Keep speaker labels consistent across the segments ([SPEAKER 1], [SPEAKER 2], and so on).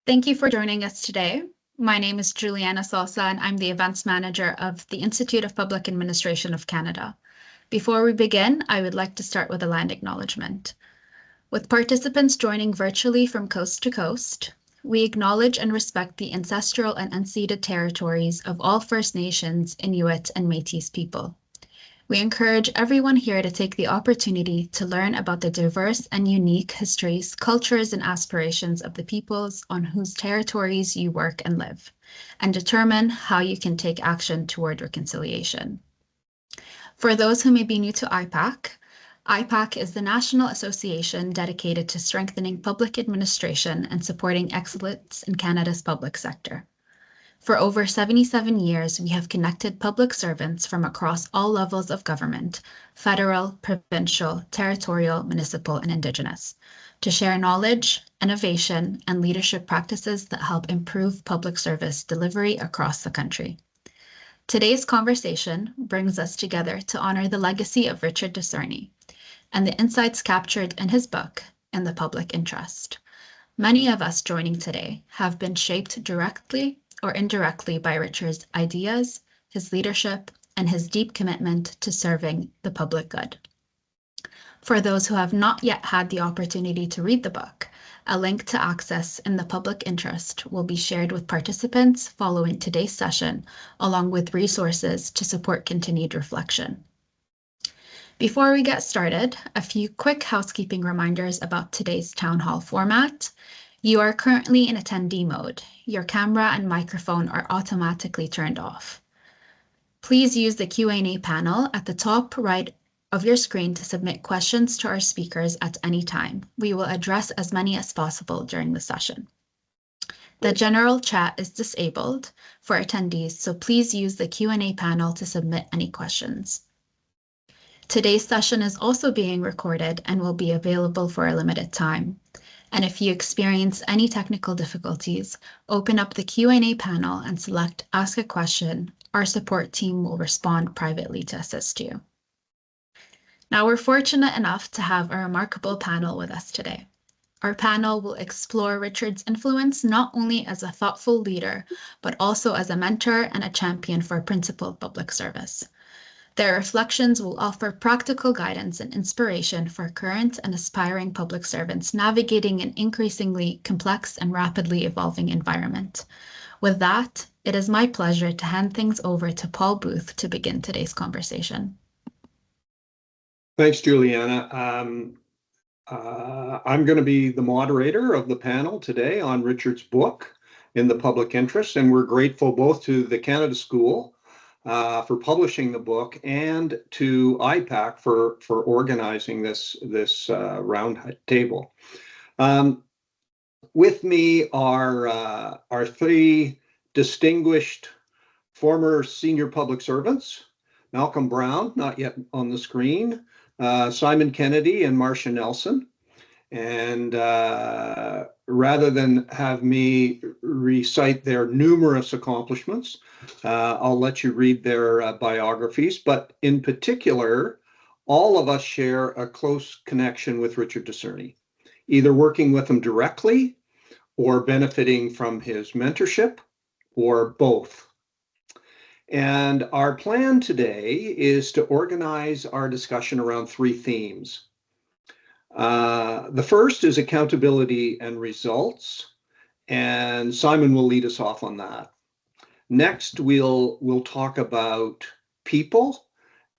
[SPEAKER 1] Thank you for joining us today. My name is Juliana Salsa, and I'm the Events Manager of the Institute of Public Administration of Canada. Before we begin, I would like to start with a land acknowledgement. With participants joining virtually from coast to coast, we acknowledge and respect the ancestral and unceded territories of all First Nations, Inuit, and Métis people. We encourage everyone here to take the opportunity to learn about the diverse and unique histories, cultures, and aspirations of the peoples on whose territories you work and live, and determine how you can take action toward reconciliation. For those who may be new to IPAC is the national association dedicated to strengthening public administration and supporting excellence in Canada's public sector. For over 77 years, we have connected public servants from across all levels of government, federal, provincial, territorial, municipal, and Indigenous, to share knowledge, innovation, and leadership practices that help improve public service delivery across the country. Today's conversation brings us together to honor the legacy of Richard Dicerni and the insights captured in his book, In the Public Interest. Many of us joining today have been shaped directly or indirectly by Richard's ideas, his leadership, and his deep commitment to serving the public good. For those who have not yet had the opportunity to read the book, a link to access In the Public Interest will be shared with participants following today's session, along with resources to support continued reflection. Before we get started, a few quick housekeeping reminders about today's town hall format. You are currently in attendee mode. Your camera and microphone are automatically turned off. Please use the Q&A panel at the top right of your screen to submit questions to our speakers at any time. We will address as many as possible during the session. The general chat is disabled for attendees, so please use the Q&A panel to submit any questions. Today's session is also being recorded and will be available for a limited time. And if you experience any technical difficulties, open up the Q&A panel and select Ask a Question. Our support team will respond privately to assist you. Now, we're fortunate enough to have a remarkable panel with us today. Our panel will explore Richard's influence not only as a thoughtful leader, but also as a mentor and a champion for principled public service. Their reflections will offer practical guidance and inspiration for current and aspiring public servants navigating an increasingly complex and rapidly evolving environment. With that, it is my pleasure to hand things over to Paul Booth to begin today's conversation.
[SPEAKER 2] Thanks, Juliana. I'm going to be the moderator of the panel today on Richard's book, In the Public Interest, and we're grateful both to the Canada School for publishing the book and to IPAC for organizing this round table. With me are three distinguished former senior public servants: Malcolm Brown, not yet on the screen, Simon Kennedy, and Marcia Nelson. And rather than have me recite their numerous accomplishments, I'll let you read their biographies. But in particular, all of us share a close connection with Richard Dicerni, either working with him directly or benefiting from his mentorship, or both. And our plan today is to organize our discussion around three themes. The first is accountability and results, and Simon will lead us off on that. Next, we'll talk about people,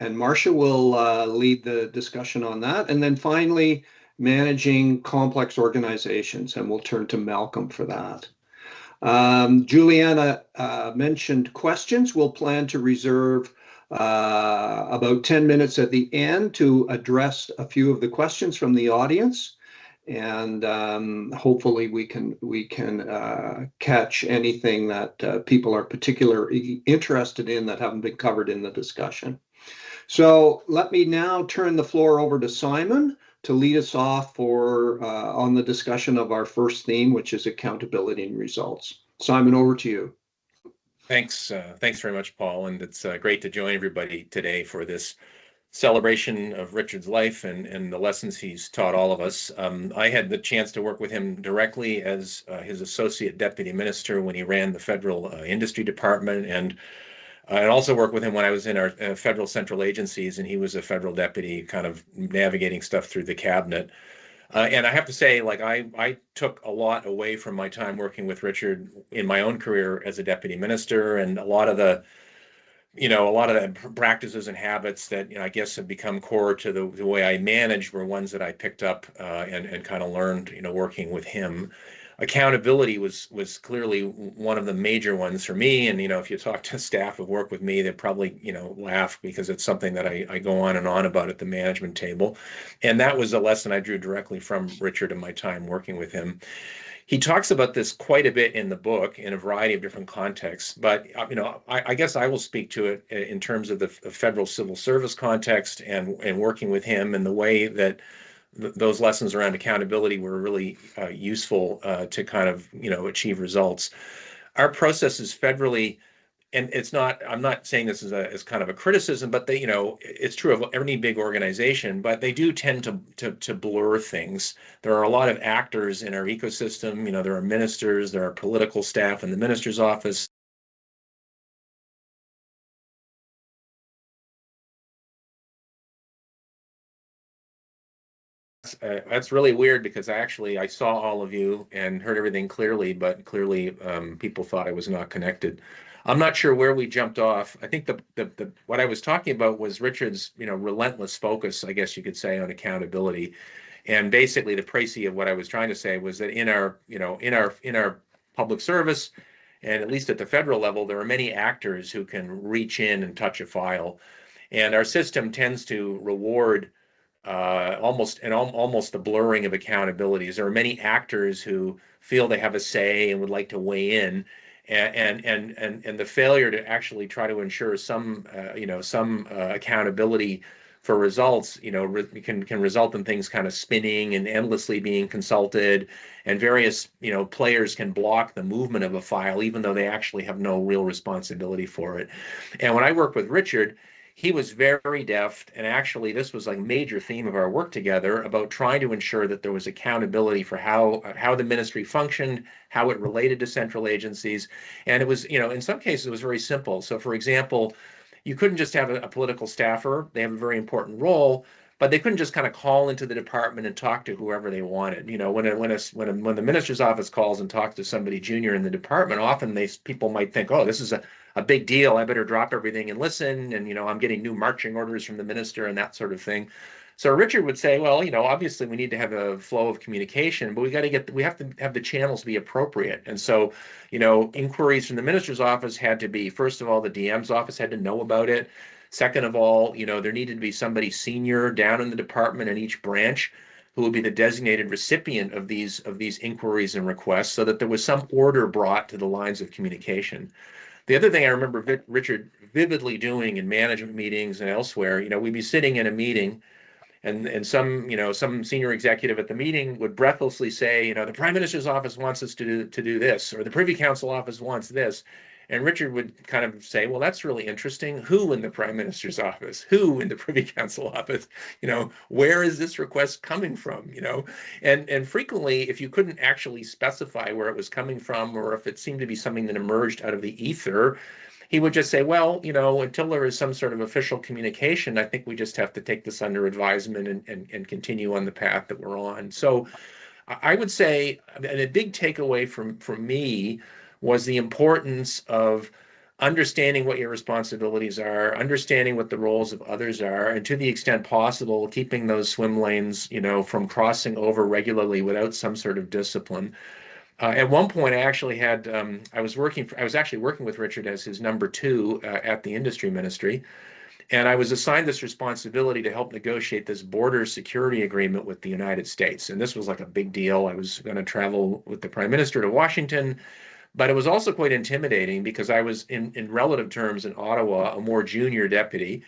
[SPEAKER 2] and Marcia will lead the discussion on that. And then finally, managing complex organizations, and we'll turn to Malcolm for that. Juliana mentioned questions. We'll plan to reserve about 10 minutes at the end to address a few of the questions from the audience, and hopefully we can catch anything that people are particularly interested in that haven't been covered in the discussion. So let me now turn the floor over to Simon to lead us off on the discussion of our first theme, which is accountability and results. Simon, over to you.
[SPEAKER 3] Thanks very much, Paul, and it's great to join everybody today for this celebration of Richard's life and the lessons he's taught all of us. I had the chance to work with him directly as his associate deputy minister when he ran the federal industry department, and also worked with him when I was in our federal central agencies, and he was a federal deputy, kind of navigating stuff through the cabinet. And I have to say, like I took a lot away from my time working with Richard in my own career as a deputy minister, and a lot of the practices and habits that I guess have become core to the way I manage were ones that I picked up and kind of learned, working with him. Accountability was clearly one of the major ones for me. And if you talk to staff who work with me, they probably laugh because it's something that I go on about at the management table. And that was a lesson I drew directly from Richard in my time working with him. He talks about this quite a bit in the book in a variety of different contexts, but I guess I will speak to it in terms of the federal civil service context and working with him and the way that those lessons around accountability were really useful to kind of achieve results. Our process is federally, and I'm not saying this as kind of a criticism, but it's true of any big organization, but they do tend to blur things. There are a lot of actors in our ecosystem. There are ministers, there are political staff in the minister's office. That's really weird because I saw all of you and heard everything clearly, but clearly people thought I was not connected. I'm not sure where we jumped off. I think the what I was talking about was Richard's relentless focus, I guess you could say, on accountability, and basically the précis of what I was trying to say was that in our public service, and at least at the federal level, there are many actors who can reach in and touch a file, and our system tends to reward almost the blurring of accountabilities. There are many actors who feel they have a say and would like to weigh in, and the failure to actually try to ensure some accountability for results, can result in things kind of spinning and endlessly being consulted, and various players can block the movement of a file even though they actually have no real responsibility for it. And when I worked with Richard, he was very deft, and actually this was like a major theme of our work together about trying to ensure that there was accountability for how the ministry functioned, how it related to central agencies. And it was, in some cases it was very simple. So for example, you couldn't just have a political staffer. They have a very important role, but they couldn't just kind of call into the department and talk to whoever they wanted. When the minister's office calls and talks to somebody junior in the department, often people might think, oh, this is a big deal. I better drop everything and listen. And I'm getting new marching orders from the minister and that sort of thing. So Richard would say, well, obviously we need to have a flow of communication, but we have to have the channels be appropriate. And so, inquiries from the minister's office had to be, first of all, the DM's office had to know about it. Second of all, there needed to be somebody senior down in the department in each branch who would be the designated recipient of these inquiries and requests, so that there was some order brought to the lines of communication. The other thing I remember Richard vividly doing in management meetings and elsewhere, we'd be sitting in a meeting, and some senior executive at the meeting would breathlessly say, the prime minister's office wants us to do this, or the privy council office wants this. And Richard would kind of say, well, that's really interesting. Who in the prime minister's office? Who in the privy council office? Where is this request coming from? And frequently, if you couldn't actually specify where it was coming from, or if it seemed to be something that emerged out of the ether, he would just say, well, until there is some sort of official communication, I think we just have to take this under advisement and continue on the path that we're on. So I would say, and a big takeaway from me was the importance of understanding what your responsibilities are, understanding what the roles of others are, and to the extent possible, keeping those swim lanes, from crossing over regularly without some sort of discipline. At one point, I was actually working with Richard as his number two at the industry ministry, and I was assigned this responsibility to help negotiate this border security agreement with the United States. And this was like a big deal. I was going to travel with the prime minister to Washington, but it was also quite intimidating because I was in relative terms in Ottawa, a more junior deputy.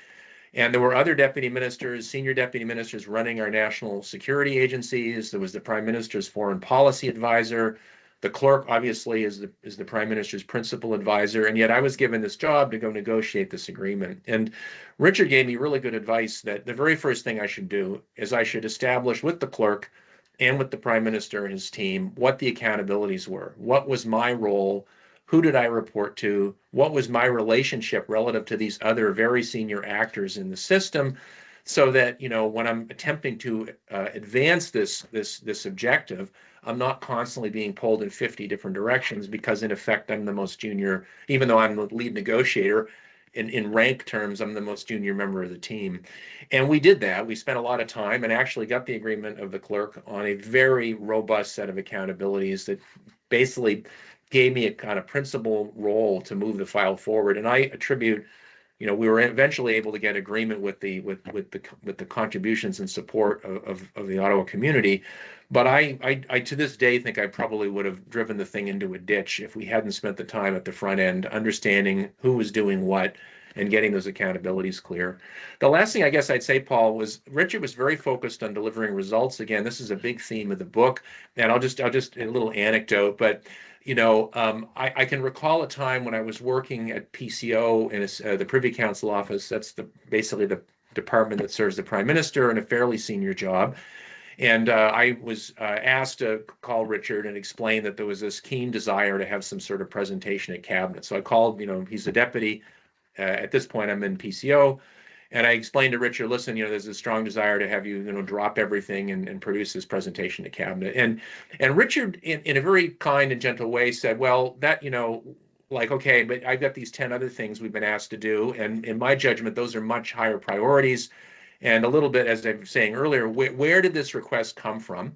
[SPEAKER 3] And there were other deputy ministers, senior deputy ministers running our national security agencies. There was the prime minister's foreign policy advisor. The clerk obviously is the prime minister's principal advisor, and yet I was given this job to go negotiate this agreement. And Richard gave me really good advice that the very first thing I should do is I should establish with the clerk and with the prime minister and his team what the accountabilities were. What was my role? Who did I report to? What was my relationship relative to these other very senior actors in the system? So that, when I'm attempting to advance this objective, I'm not constantly being pulled in 50 different directions, because in effect I'm the most junior, even though I'm the lead negotiator. In rank terms, I'm the most junior member of the team. And we did that. We spent a lot of time and actually got the agreement of the clerk on a very robust set of accountabilities that basically gave me a kind of principal role to move the file forward. And I attribute, we were eventually able to get agreement with the contributions and support of the Ottawa community. But I to this day think I probably would have driven the thing into a ditch if we hadn't spent the time at the front end understanding who was doing what and getting those accountabilities clear. The last thing I guess I'd say, Paul, was Richard was very focused on delivering results. Again, this is a big theme of the book, and I'll just a little anecdote, but I can recall a time when I was working at PCO in the Privy Council office. That's basically the department that serves the Prime Minister, in a fairly senior job. And I was asked to call Richard and explain that there was this keen desire to have some sort of presentation at Cabinet. So I called, he's the deputy. At this point, I'm in PCO. And I explained to Richard, listen, there's a strong desire to have you, drop everything and produce this presentation to Cabinet. And Richard, in a very kind and gentle way, said, well, that, okay, but I've got these 10 other things we've been asked to do. And in my judgment, those are much higher priorities. And a little bit, as I was saying earlier, where did this request come from?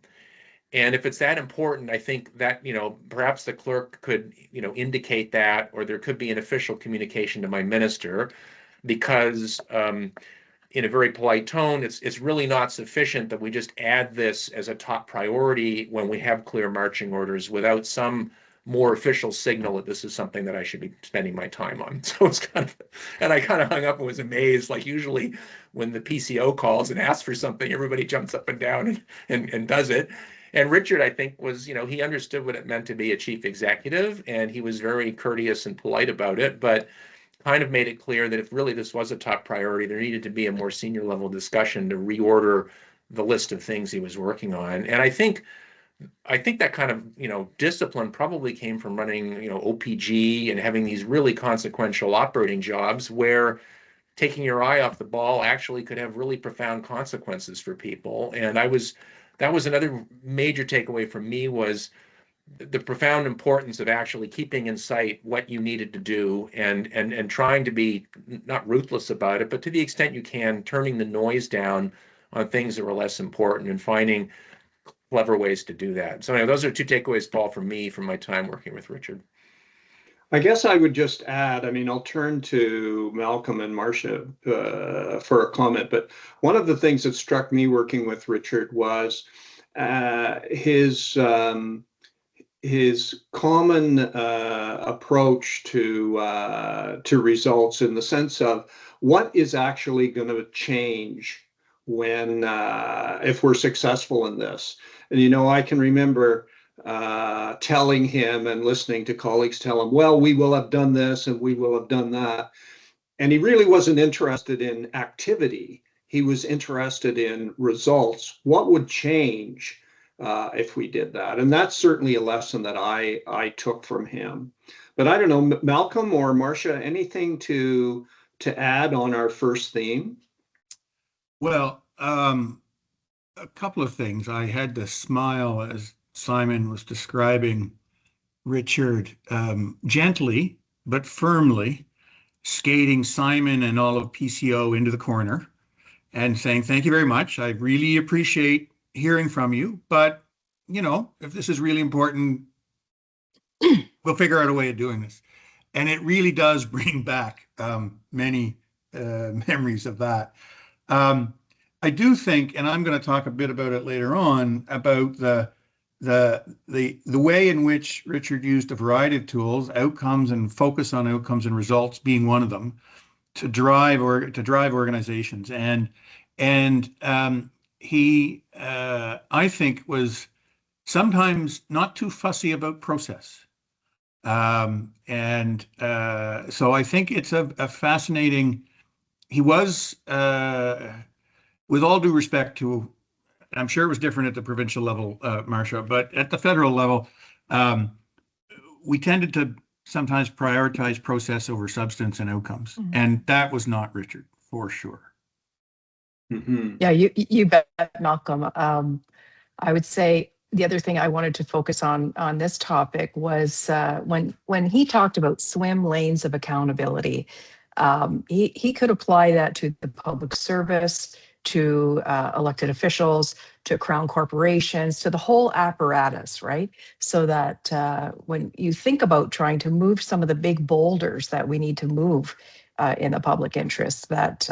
[SPEAKER 3] And if it's that important, I think that, perhaps the clerk could, indicate that, or there could be an official communication to my minister, because in a very polite tone, it's really not sufficient that we just add this as a top priority when we have clear marching orders without some more official signal that this is something that I should be spending my time on. So it's and I kind of hung up and was amazed. Like, usually when the PCO calls and asks for something, everybody jumps up and down and does it. And Richard, I think, was, he understood what it meant to be a chief executive, and he was very courteous and polite about it, but kind of made it clear that if really this was a top priority, there needed to be a more senior level discussion to reorder the list of things he was working on. And I think that kind of, discipline probably came from running, OPG and having these really consequential operating jobs where taking your eye off the ball actually could have really profound consequences for people. And that was another major takeaway from me, was the profound importance of actually keeping in sight what you needed to do, and trying to be not ruthless about it, but to the extent you can, turning the noise down on things that were less important and finding clever ways to do that. So anyway, those are two takeaways, Paul, from me from my time working with Richard.
[SPEAKER 2] I guess I would just add, I'll turn to Malcolm and Marcia for a comment, but one of the things that struck me working with Richard was his common approach to results, in the sense of what is actually going to change when if we're successful in this. And I can remember telling him and listening to colleagues tell him, well, we will have done this and we will have done that. And he really wasn't interested in activity. He was interested in results. What would change if we did that? And that's certainly a lesson that I took from him. But I don't know, Malcolm or Marcia, anything to add on our first theme?
[SPEAKER 4] Well, a couple of things. I had to smile as Simon was describing Richard gently but firmly skating Simon and all of PCO into the corner and saying, thank you very much. I really appreciate hearing from you. But, if this is really important, we'll figure out a way of doing this. And it really does bring back many memories of that. I do think, and I'm going to talk a bit about it later on, about the way in which Richard used a variety of tools, outcomes and focus on outcomes and results being one of them, to drive organizations. And he, I think, was sometimes not too fussy about process. So I think it's a fascinating, he was, with all due respect to, I'm sure it was different at the provincial level, Marcia, but at the federal level, um, we tended to sometimes prioritize process over substance and outcomes.
[SPEAKER 5] Mhm.
[SPEAKER 4] And that was not Richard, for sure.
[SPEAKER 2] Mhm.
[SPEAKER 5] Yeah, you bet, Malcolm. I would say the other thing I wanted to focus on this topic was when he talked about swim lanes of accountability. He could apply that to the public service, to elected officials, to crown corporations, to the whole apparatus, right? So that when you think about trying to move some of the big boulders that we need to move in the public interest, that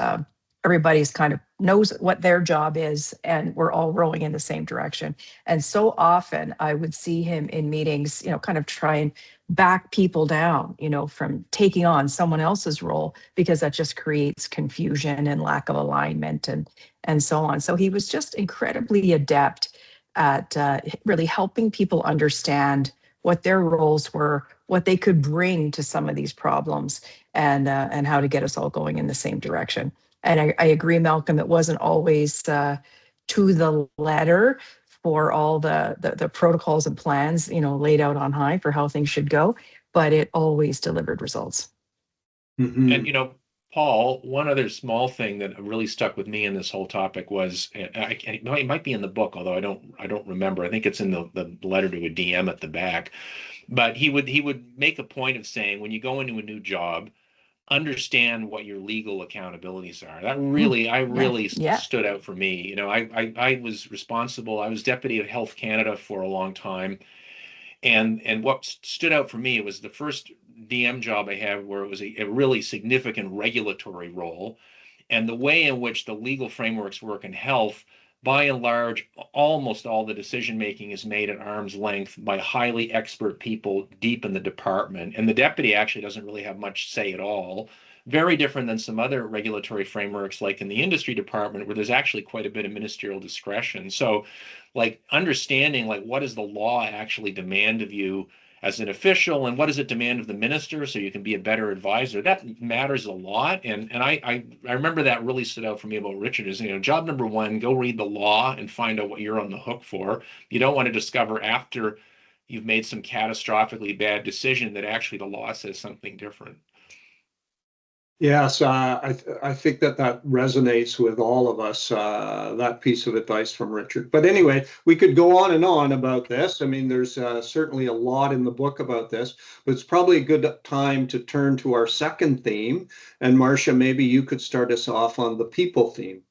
[SPEAKER 5] everybody's kind of knows what their job is and we're all rowing in the same direction. And so often I would see him in meetings, kind of try and back people down, from taking on someone else's role, because that just creates confusion and lack of alignment and so on. So he was just incredibly adept at really helping people understand what their roles were, what they could bring to some of these problems, and how to get us all going in the same direction. And I agree, Malcolm, it wasn't always to the letter for all the protocols and plans, laid out on high for how things should go, but it always delivered results.
[SPEAKER 2] Mhm.
[SPEAKER 3] And Paul, one other small thing that really stuck with me in this whole topic was, it might be in the book, although I don't remember. I think it's in the letter to a DM at the back. But he would make a point of saying, when you go into a new job, understand what your legal accountabilities are. That really, I really
[SPEAKER 5] Yeah.
[SPEAKER 3] stood out for me. I was responsible. I was deputy of Health Canada for a long time, and what stood out for me was the first DM job I had, where it was a really significant regulatory role, and the way in which the legal frameworks work in health. By and large, almost all the decision making is made at arm's length by highly expert people deep in the department. And the deputy actually doesn't really have much say at all. Very different than some other regulatory frameworks, like in the industry department, where there's actually quite a bit of ministerial discretion. So, like, understanding, like, what does the law actually demand of you as an official, and what does it demand of the minister, so you can be a better advisor, that matters a lot. And I remember that really stood out for me about Richard is, job number one, go read the law and find out what you're on the hook for. You don't want to discover after you've made some catastrophically bad decision that actually the law says something different.
[SPEAKER 2] Yes, I think that resonates with all of us, that piece of advice from Richard. But anyway, we could go on and on about this. I mean, there's certainly a lot in the book about this, but it's probably a good time to turn to our second theme. And Marcia, maybe you could start us off on the people theme.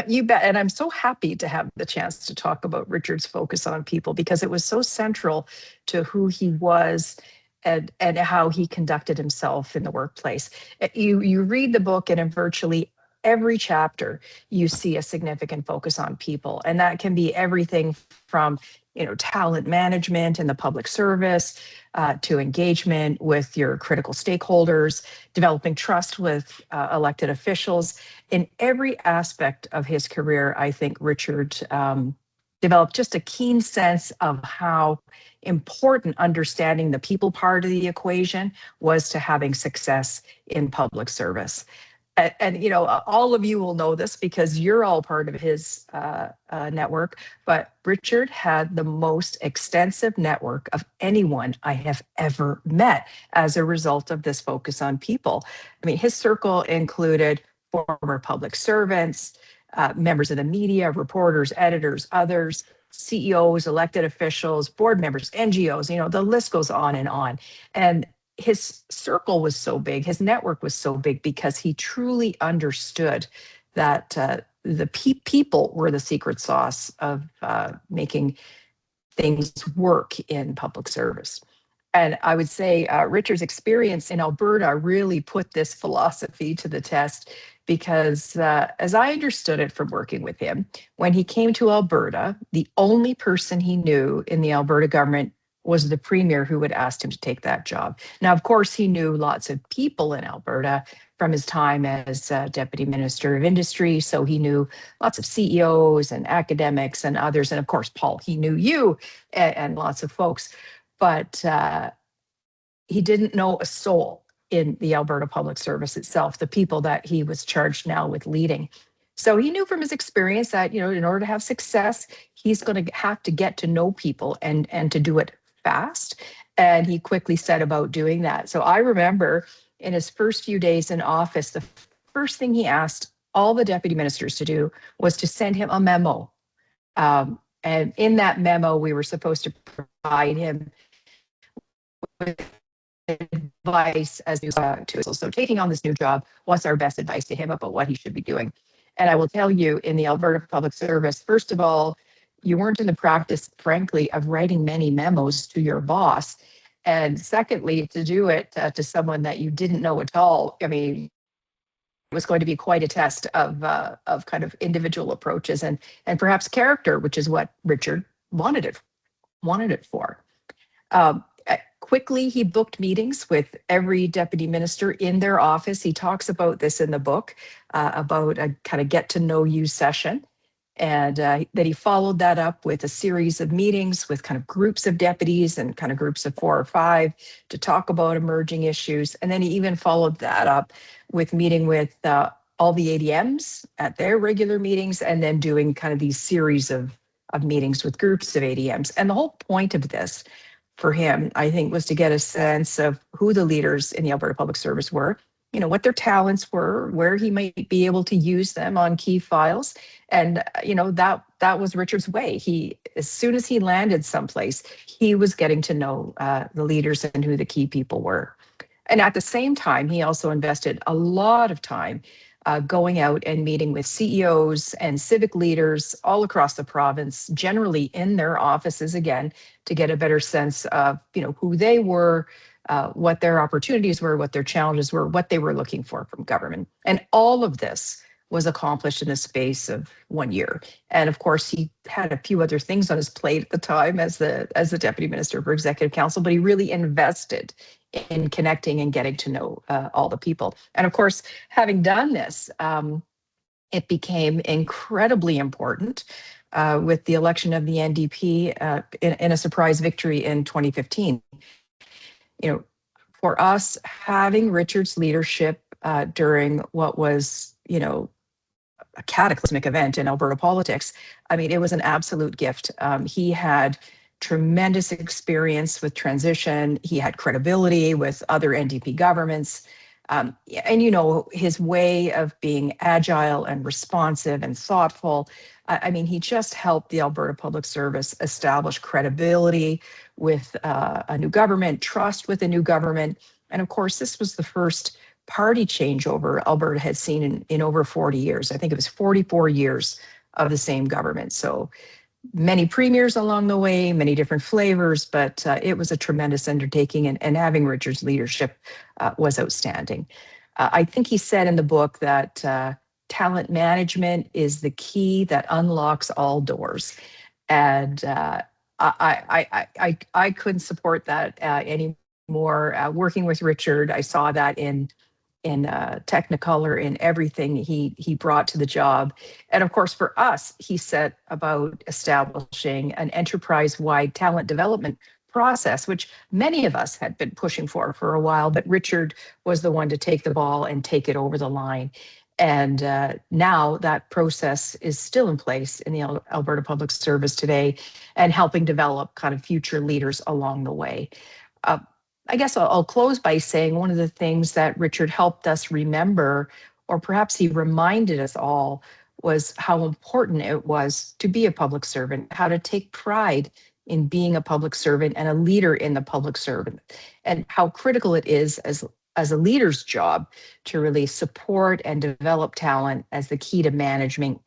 [SPEAKER 5] You bet. And I'm so happy to have the chance to talk about Richard's focus on people, because it was so central to who he was and how he conducted himself in the workplace. You read the book, and in virtually every chapter, you see a significant focus on people. And that can be everything from talent management in the public service, to engagement with your critical stakeholders, developing trust with elected officials. In every aspect of his career, I think Richard developed just a keen sense of how important understanding the people part of the equation was to having success in public service. And all of you will know this because you're all part of his network, but Richard had the most extensive network of anyone I have ever met as a result of this focus on people. I mean, his circle included former public servants, members of the media, reporters, editors, others, CEOs, elected officials, board members, NGOs, the list goes on and on. And his circle was so big, his network was so big, because he truly understood that the people were the secret sauce of making things work in public service. And I would say Richard's experience in Alberta really put this philosophy to the test, because as I understood it from working with him, when he came to Alberta, the only person he knew in the Alberta government was the premier who had asked him to take that job. Now, of course, he knew lots of people in Alberta, from his time as Deputy Minister of Industry. So he knew lots of CEOs and academics and others. And of course, Paul, he knew you and lots of folks. But he didn't know a soul in the Alberta Public Service itself, the people that he was charged now with leading. So he knew from his experience that, in order to have success, he's going to have to get to know people and to do it fast. And he quickly set about doing that. So I remember in his first few days in office, the first thing he asked all the deputy ministers to do was to send him a memo. And in that memo, we were supposed to provide him with advice as to so taking on this new job, what's our best advice to him about what he should be doing? And I will tell you, in the Alberta Public Service, first of all, you weren't in the practice, frankly, of writing many memos to your boss. And secondly, to do it to someone that you didn't know at all, I mean, it was going to be quite a test of kind of individual approaches and perhaps character, which is what Richard wanted it for. Quickly, he booked meetings with every deputy minister in their office. He talks about this in the book, about a kind of get to know you session. And that he followed that up with a series of meetings with kind of groups of deputies and kind of groups of 4 or 5 to talk about emerging issues. And then he even followed that up with meeting with all the ADMs at their regular meetings, and then doing kind of these series of meetings with groups of ADMs. And the whole point of this for him, I think, was to get a sense of who the leaders in the Alberta Public Service were, what their talents were, where he might be able to use them on key files. And, that was Richard's way. As soon as he landed someplace, he was getting to know the leaders and who the key people were. And at the same time, he also invested a lot of time going out and meeting with CEOs and civic leaders all across the province, generally in their offices again, to get a better sense of, who they were, what their opportunities were, what their challenges were, what they were looking for from government. And all of this was accomplished in the space of 1 year. And of course, he had a few other things on his plate at the time as the Deputy Minister for Executive Council, but he really invested in connecting and getting to know all the people. And of course, having done this, it became incredibly important with the election of the NDP in a surprise victory in 2015. For us, having Richard's leadership during what was, a cataclysmic event in Alberta politics, I mean, it was an absolute gift. He had tremendous experience with transition. He had credibility with other NDP governments. And, his way of being agile and responsive and thoughtful. I mean, he just helped the Alberta Public Service establish credibility with a new government, trust with a new government. And of course, this was the first party changeover Alberta had seen in over 40 years. I think it was 44 years of the same government. So many premiers along the way, many different flavors, but it was a tremendous undertaking, and having Richard's leadership was outstanding. I think he said in the book that talent management is the key that unlocks all doors. And I couldn't support that any more. Working with Richard, I saw that in Technicolor, in everything he brought to the job. And of course, for us, he set about establishing an enterprise-wide talent development process, which many of us had been pushing for a while, but Richard was the one to take the ball and take it over the line. And now that process is still in place in the Alberta Public Service today, and helping develop kind of future leaders along the way. I guess I'll close by saying one of the things that Richard helped us remember, or perhaps he reminded us all, was how important it was to be a public servant, how to take pride in being a public servant and a leader in the public servant, and how critical it is as a leader's job to really support and develop talent as the key to managing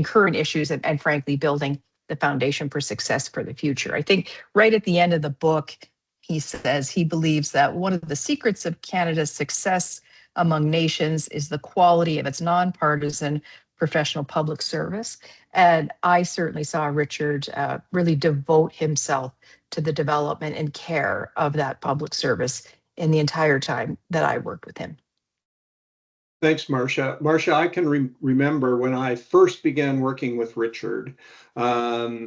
[SPEAKER 5] current issues and frankly, building the foundation for success for the future. I think right at the end of the book, he says he believes that one of the secrets of Canada's success among nations is the quality of its nonpartisan professional public service. And I certainly saw Richard really devote himself to the development and care of that public service in the entire time that I worked with him.
[SPEAKER 2] Thanks, Marcia. Marcia, I can remember when I first began working with Richard,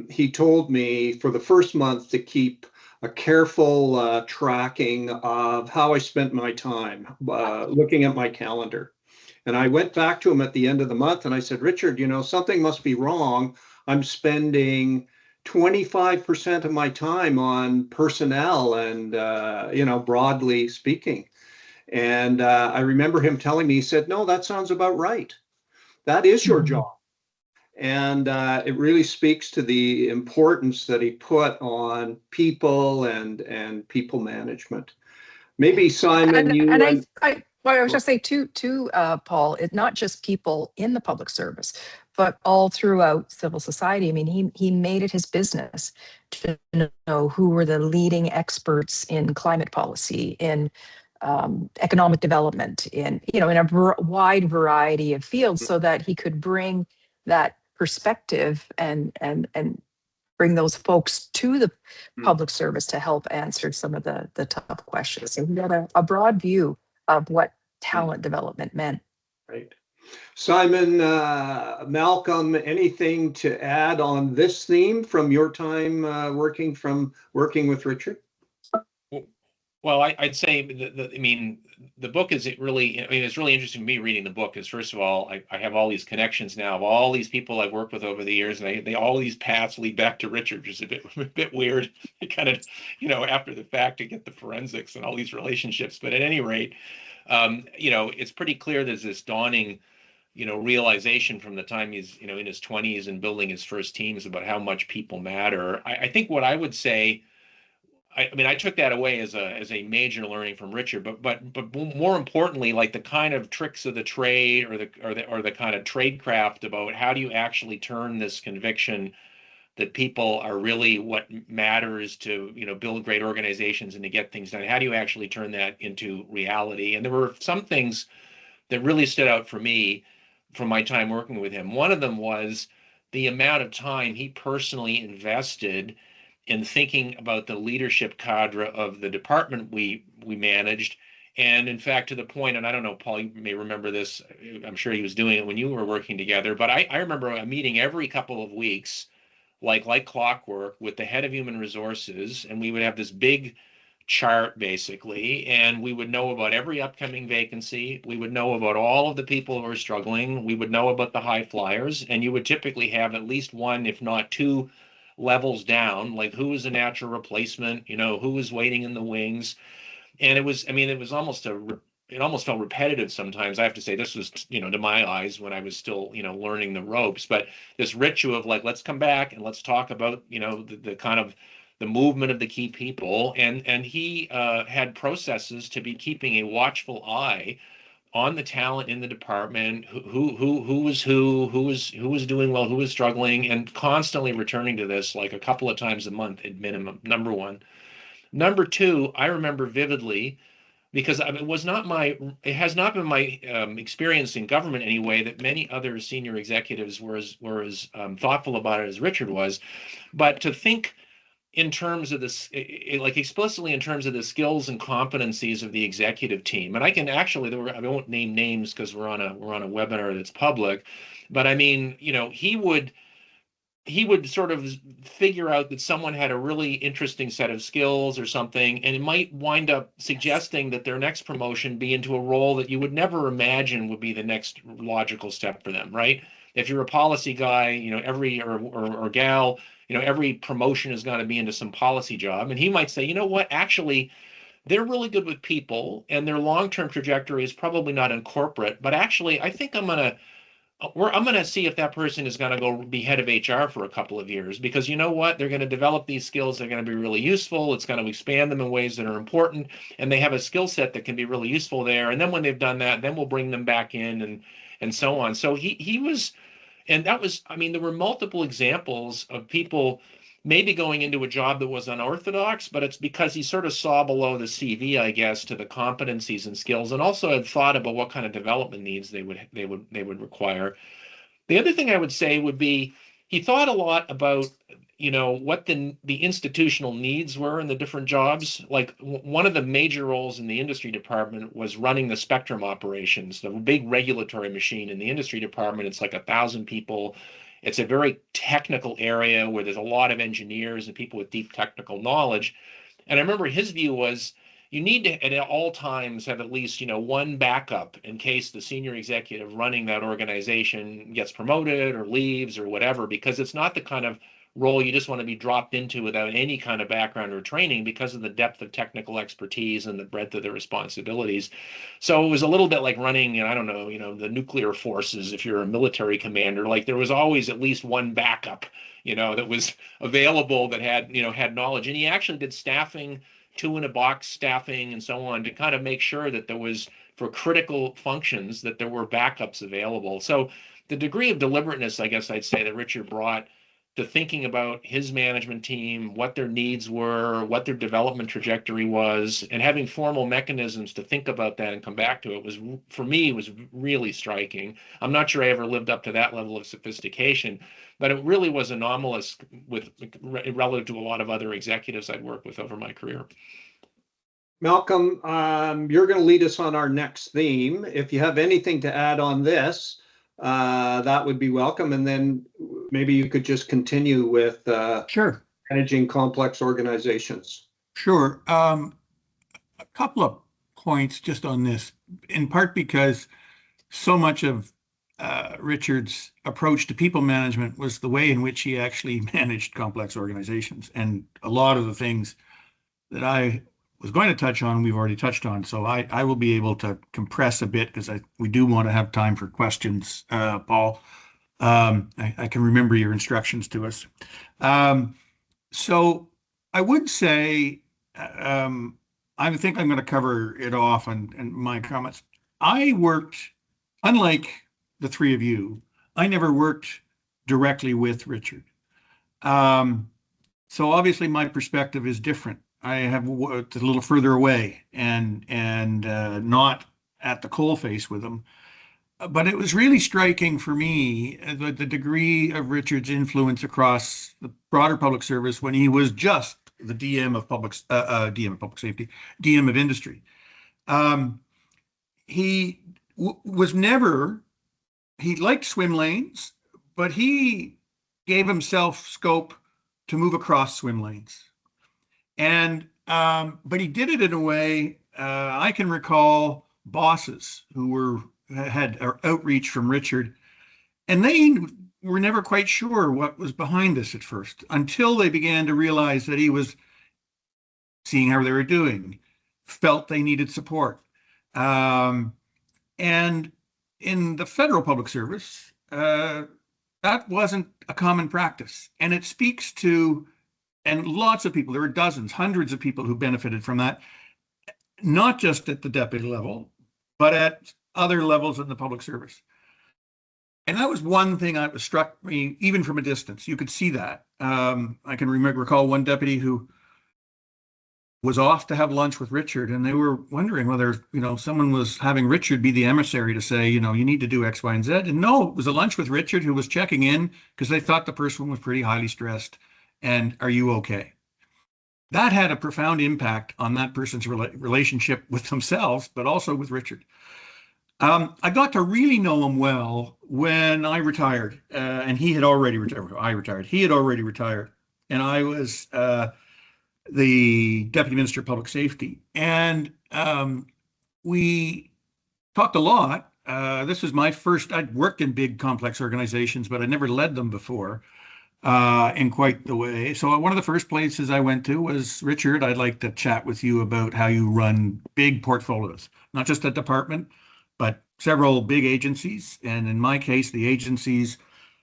[SPEAKER 2] he told me for the first month to keep a careful tracking of how I spent my time, looking at my calendar. And I went back to him at the end of the month and I said, Richard, something must be wrong. I'm spending 25% of my time on personnel and, broadly speaking. And I remember him telling me, he said, no, that sounds about right. That is your
[SPEAKER 5] Mhm.
[SPEAKER 2] job. And it really speaks to the importance that he put on people and people management. Maybe Simon, you
[SPEAKER 5] And
[SPEAKER 2] and
[SPEAKER 5] well, I was just say to Paul, it's not just people in the public service, but all throughout civil society. I mean, he made it his business to know who were the leading experts in climate policy, in economic development, in a wide variety of fields, so that he could bring that perspective and bring those folks to the public service to help answer some of the tough questions. So we got a broad view of what talent development meant.
[SPEAKER 2] right. Simon, Malcolm, anything to add on this theme from your time working with Richard?
[SPEAKER 3] Well, I'd say I mean, the book is really, I mean, it's really interesting to me reading the book because first of all, I have all these connections now of all these people I've worked with over the years, and they all these paths lead back to Richard, which is a bit weird, kind of, after the fact to get the forensics and all these relationships. But at any rate, it's pretty clear there's this dawning, realization from the time he's, in his 20s and building his first teams about how much people matter. I think what I would say, I mean, I took that away as a major learning from Richard, but more importantly, like the kind of tricks of the trade or the kind of tradecraft about how do you actually turn this conviction that people are really what matters to, build great organizations and to get things done. How do you actually turn that into reality? And there were some things that really stood out for me from my time working with him. One of them was the amount of time he personally invested in thinking about the leadership cadre of the department we managed. And in fact, to the point, and I don't know, Paul, you may remember this, I'm sure he was doing it when you were working together, but I remember a meeting every couple of weeks, like clockwork, with the head of human resources, and we would have this big chart basically, and we would know about every upcoming vacancy. We would know about all of the people who are struggling. We would know about the high flyers, and you would typically have at least one, if not two levels down, like who is a natural replacement, who is waiting in the wings. And it was, I mean, it almost felt repetitive sometimes. I have to say, this was, to my eyes when I was still, learning the ropes, but this ritual of like, let's come back and let's talk about, the kind of the movement of the key people. And he had processes to be keeping a watchful eye on the talent in the department, who was doing well, who was struggling, and constantly returning to this like a couple of times a month at minimum. Number one. Number two, I remember vividly because it has not been my experience in government anyway that many other senior executives were as thoughtful about it as Richard was, but to think in terms of this, like explicitly in terms of the skills and competencies of the executive team. And I can actually, I won't name names because we're on a webinar that's public, but I mean, he would sort of figure out that someone had a really interesting set of skills or something, and it might wind up suggesting that their next promotion be into a role that you would never imagine would be the next logical step for them, right? If you're a policy guy, every or gal, every promotion is going to be into some policy job. And he might say, you know what, actually, they're really good with people and their long-term trajectory is probably not in corporate, but actually, I think I'm going to see if that person is going to go be head of HR for a couple of years because you know what? They're going to develop these skills. They're going to be really useful. It's going to expand them in ways that are important. And they have a skill set that can be really useful there. And then when they've done that, then we'll bring them back in and so on. So he was, and that was, I mean, there were multiple examples of people maybe going into a job that was unorthodox, but it's because he sort of saw below the CV, I guess, to the competencies and skills, and also had thought about what kind of development needs they would require. The other thing I would say would be he thought a lot about, what the institutional needs were in the different jobs. Like one of the major roles in the industry department was running the spectrum operations, the big regulatory machine in the industry department. It's like 1,000 people. It's a very technical area where there's a lot of engineers and people with deep technical knowledge. And I remember his view was you need to at all times have at least, one backup in case the senior executive running that organization gets promoted or leaves or whatever, because it's not the kind of role you just want to be dropped into without any kind of background or training because of the depth of technical expertise and the breadth of the responsibilities. So it was a little bit like running, I don't know, the nuclear forces if you're a military commander. Like there was always at least one backup, that was available that had knowledge. And he actually did staffing, two-in-a-box staffing and so on to kind of make sure that there was, for critical functions, that there were backups available. So the degree of deliberateness, I guess I'd say, that Richard brought to thinking about his management team, what their needs were, what their development trajectory was, and having formal mechanisms to think about that and come back to it was, for me, was really striking. I'm not sure I ever lived up to that level of sophistication, but it really was anomalous relative to a lot of other executives I'd worked with over my career.
[SPEAKER 2] Malcolm, you're going to lead us on our next theme. If you have anything to add on this, that would be welcome. And then maybe you could just continue with
[SPEAKER 4] Sure.
[SPEAKER 2] managing complex organizations.
[SPEAKER 4] Sure. A couple of points just on this, in part because so much of Richard's approach to people management was the way in which he actually managed complex organizations. And a lot of the things that I was going to touch on, we've already touched on. So I will be able to compress a bit because we do want to have time for questions, Paul. I can remember your instructions to us. So I would say, I think I'm going to cover it off in my comments. I worked, unlike the three of you, I never worked directly with Richard. So obviously my perspective is different. I have worked a little further away and not at the coalface with him. But it was really striking for me the degree of Richard's influence across the broader public service when he was just the DM of public safety, DM of industry. He was never. He liked swim lanes, but he gave himself scope to move across swim lanes. And but he did it in a way I can recall bosses who had outreach from Richard, and they were never quite sure what was behind this at first until they began to realize that he was seeing how they were doing, felt they needed support. And in the federal public service, that wasn't a common practice. And it speaks to, and lots of people, there were dozens, hundreds of people who benefited from that, not just at the deputy level, but at other levels in the public service. And that was one thing that struck me, even from a distance. You could see that. I can recall one deputy who was off to have lunch with Richard, and they were wondering whether, someone was having Richard be the emissary to say, you need to do X, Y, and Z. And no, it was a lunch with Richard who was checking in because they thought the person was pretty highly stressed. And are you okay? That had a profound impact on that person's relationship with themselves, but also with Richard. I got to really know him well when I retired, and he had already retired. I retired. He had already retired, and I was the Deputy Minister of Public Safety. And we talked a lot. This was my first, I'd worked in big complex organizations, but I never led them before in quite the way. So one of the first places I went to was, Richard, I'd like to chat with you about how you run big portfolios, not just a department, but several big agencies. And in my case, the agencies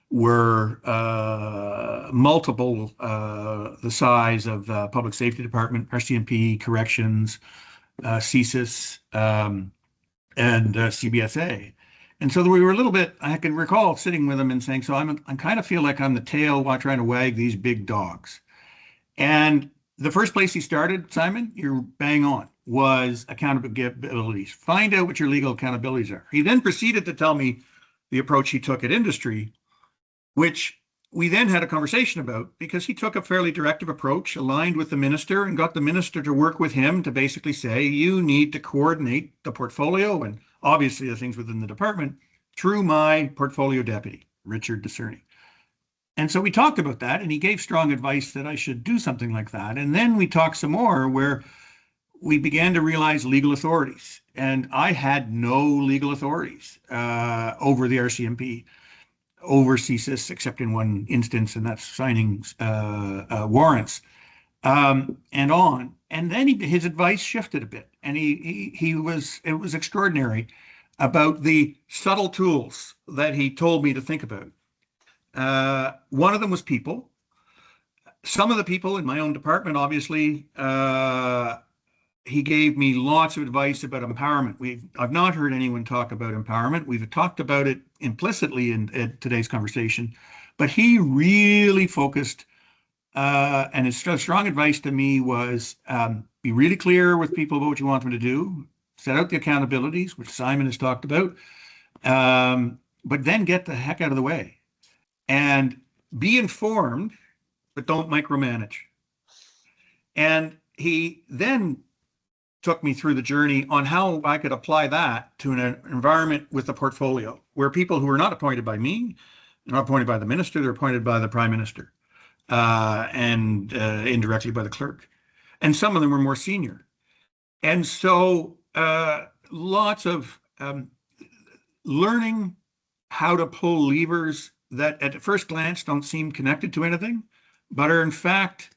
[SPEAKER 4] were multiple the size of Public Safety Department, RCMP, Corrections, CSIS, and CBSA. And so we were a little bit, I can recall sitting with him and saying, so I kind of feel like I'm the tail while trying to wag these big dogs. And the first place he started, Simon, you're bang on, was accountabilities. Find out what your legal accountabilities are. He then proceeded to tell me the approach he took at industry, which we then had a conversation about, because he took a fairly directive approach, aligned with the minister, and got the minister to work with him to basically say, you need to coordinate the portfolio and obviously the things within the department through my portfolio deputy, Richard Dicerni. And so we talked about that, and he gave strong advice that I should do something like that. And then we talked some more where we began to realize legal authorities. And I had no legal authorities over the RCMP, over CSIS, except in one instance, and that's signing warrants and on. And then his advice shifted a bit, and it was extraordinary about the subtle tools that he told me to think about. One of them was people. Some of the people in my own department, obviously, he gave me lots of advice about empowerment. I've not heard anyone talk about empowerment. We've talked about it implicitly in today's conversation, but he really focused, and his strong advice to me was be really clear with people about what you want them to do, set out the accountabilities, which Simon has talked about, but then get the heck out of the way and be informed, but don't micromanage. And he then took me through the journey on how I could apply that to an environment with a portfolio where people who are not appointed by me, they're not appointed by the minister, they're appointed by the prime minister and indirectly by the clerk. And some of them were more senior. And so lots of learning how to pull levers that at first glance don't seem connected to anything, but are in fact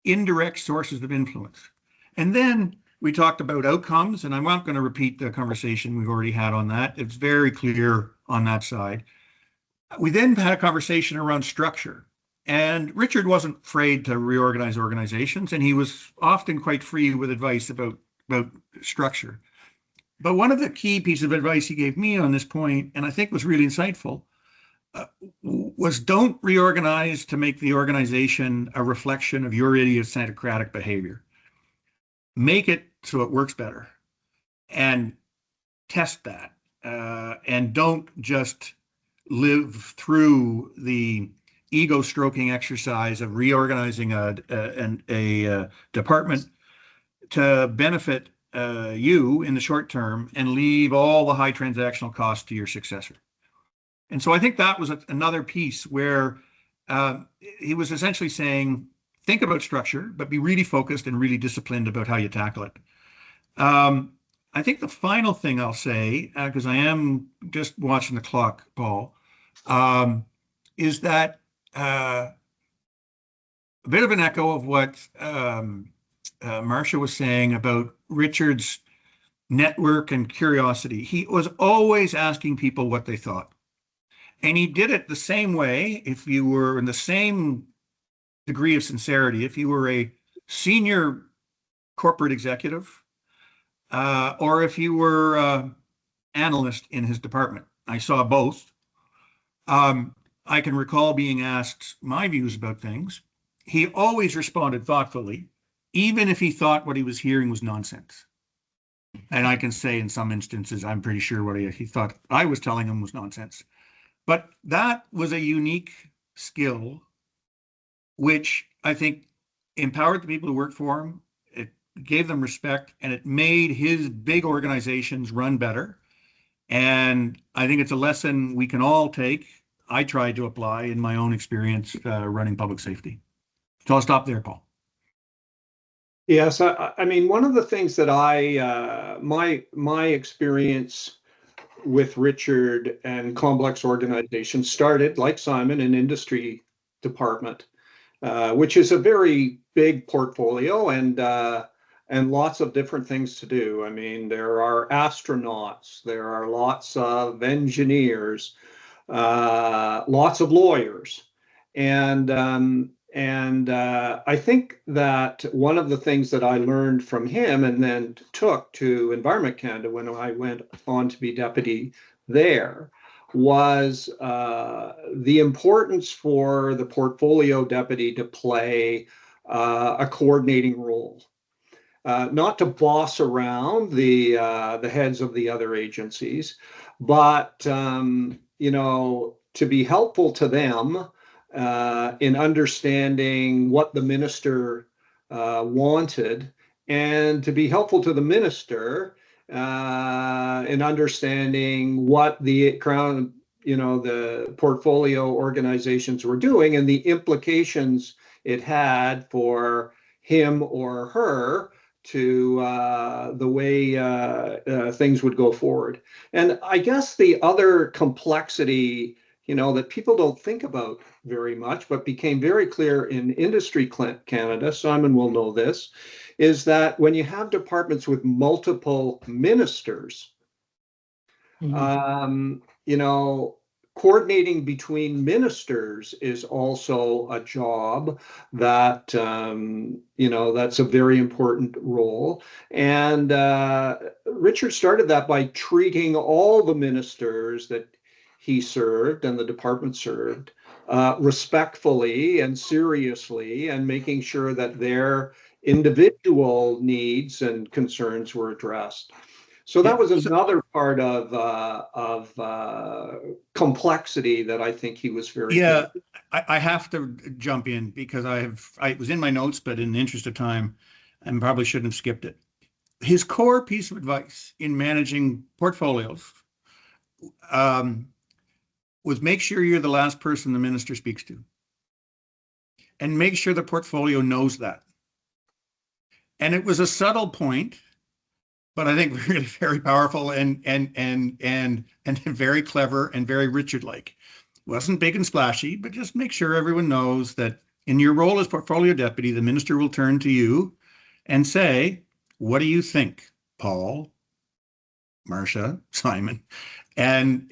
[SPEAKER 4] indirect sources of influence. And then we talked about outcomes, and I'm not going to repeat the conversation we've already had on that. It's very clear on that side. We then had a conversation around structure. And Richard wasn't afraid to reorganize organizations, and he was often quite free with advice about structure. But one of the key pieces of advice he gave me on this point, and I think was really insightful, was don't reorganize to make the organization a reflection of your idiosyncratic behavior. Make it so it works better and test that. And don't just live through the ego stroking exercise of reorganizing a department to benefit you in the short term and leave all the high transactional costs to your successor. And so I think that was another piece where he was essentially saying, think about structure, but be really focused and really disciplined about how you tackle it. I think the final thing I'll say, because I am just watching the clock, Paul, is that a bit of an echo of what Marcia was saying about Richard's network and curiosity. He was always asking people what they thought. And he did it the same way if you were in the same degree of sincerity, if you were a senior corporate executive or if you were an analyst in his department. I saw both. I can recall being asked my views about things. He always responded thoughtfully, even if he thought what he was hearing was nonsense. And I can say in some instances, I'm pretty sure what he thought I was telling him was nonsense. But that was a unique skill, which I think empowered the people who worked for him. It gave them respect, and it made his big organizations run better. And I think it's a lesson we can all take. I tried to apply in my own experience running public safety. So I'll stop there, Paul.
[SPEAKER 2] Yes, I mean, one of the things that my experience with Richard and complex organizations started, like Simon, in industry department, which is a very big portfolio and lots of different things to do. I mean, there are astronauts, there are lots of engineers, lots of lawyers, and I think that one of the things that I learned from him and then took to Environment Canada when I went on to be deputy there was the importance for the portfolio deputy to play a coordinating role. Not to boss around the heads of the other agencies, but to be helpful to them in understanding what the minister wanted, and to be helpful to the minister in understanding what the Crown, the portfolio organizations were doing and the implications it had for him or her to the way things would go forward. And I guess the other complexity, that people don't think about very much, but became very clear in Industry Canada, Simon will know this, is that when you have departments with multiple ministers, coordinating between ministers is also a job that, that's a very important role. And Richard started that by treating all the ministers that he served and the department served respectfully and seriously, and making sure that their individual needs and concerns were addressed. So that was another part of complexity that I think he was very good.
[SPEAKER 4] I have to jump in because I was in my notes, but in the interest of time, I probably shouldn't have skipped it. His core piece of advice in managing portfolios was make sure you're the last person the minister speaks to, and make sure the portfolio knows that. And it was a subtle point, but I think really very powerful and very clever and very Richard-like. Wasn't big and splashy, but just make sure everyone knows that in your role as portfolio deputy, the minister will turn to you and say, "What do you think, Paul, Marcia, Simon?" And